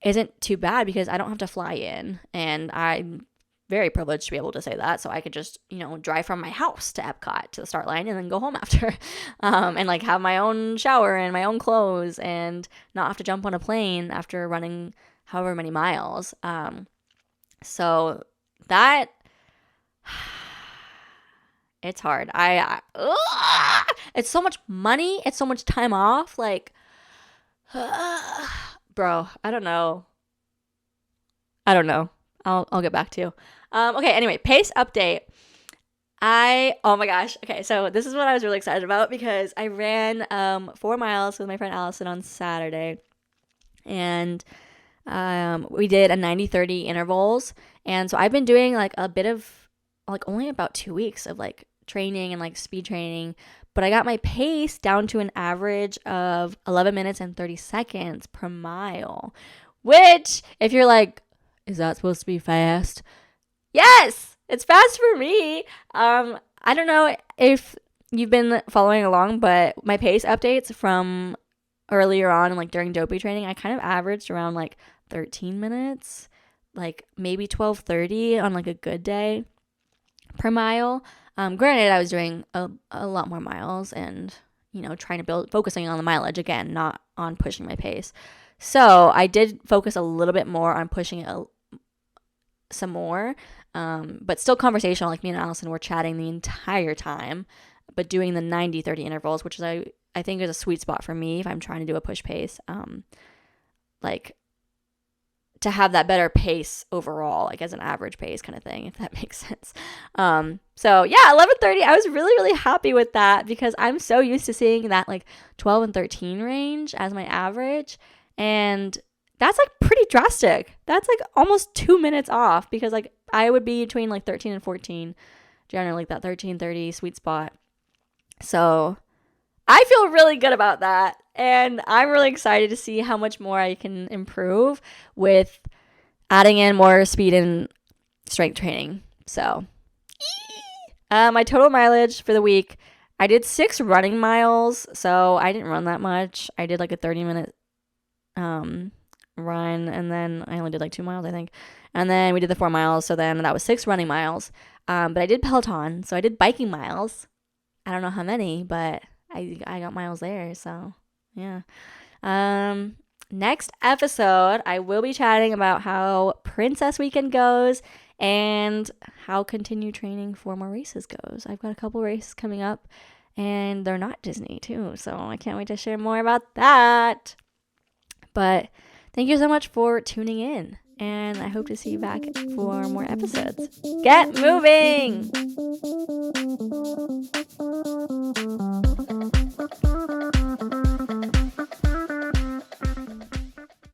isn't too bad because I don't have to fly in. And I'm very privileged to be able to say that. So I could just, drive from my house to Epcot to the start line and then go home after. And like have my own shower and my own clothes and not have to jump on a plane after running however many miles. So that, it's hard. It's so much money. It's so much time off. Like, bro, I don't know. I'll get back to you. Okay, anyway, pace update. Oh my gosh. Okay, so this is what I was really excited about because I ran 4 miles with my friend Allison on Saturday. And we did a 90-30 intervals. And so I've been doing like a bit of, like only about 2 weeks of like training and like speed training. But I got my pace down to an average of 11 minutes and 30 seconds per mile. Which, if you're like, is that supposed to be fast? Yes, it's fast for me. I don't know if you've been following along, but my pace updates from earlier on, like during dopey training, I kind of averaged around like 13 minutes, like maybe 12:30 on like a good day per mile. Granted, I was doing a lot more miles and, trying to focusing on the mileage again, not on pushing my pace. So I did focus a little bit more on pushing it some more, but still conversational. Like me and Allison were chatting the entire time, but doing the 90-30 intervals, which is I think is a sweet spot for me if I'm trying to do a push pace, like to have that better pace overall, like as an average pace kind of thing, if that makes sense. So yeah, 11:30, I was really, really happy with that because I'm so used to seeing that like 12 and 13 range as my average. And that's like pretty drastic. That's like almost 2 minutes off because like I would be between like 13 and 14, generally like that 13:30 sweet spot. So I feel really good about that. And I'm really excited to see how much more I can improve with adding in more speed and strength training. So my total mileage for the week, I did 6 running miles. So I didn't run that much. I did like a 30-minute run, and then I only did like 2 miles, I think, and then we did the 4 miles, so then that was 6 running miles. But I did Peloton, so I did biking miles. I don't know how many, but I got miles there, so yeah. Next episode I will be chatting about how Princess Weekend goes and how continue training for more races goes. I've got a couple races coming up and they're not Disney too, so I can't wait to share more about that. But thank you so much for tuning in, and I hope to see you back for more episodes. Get moving!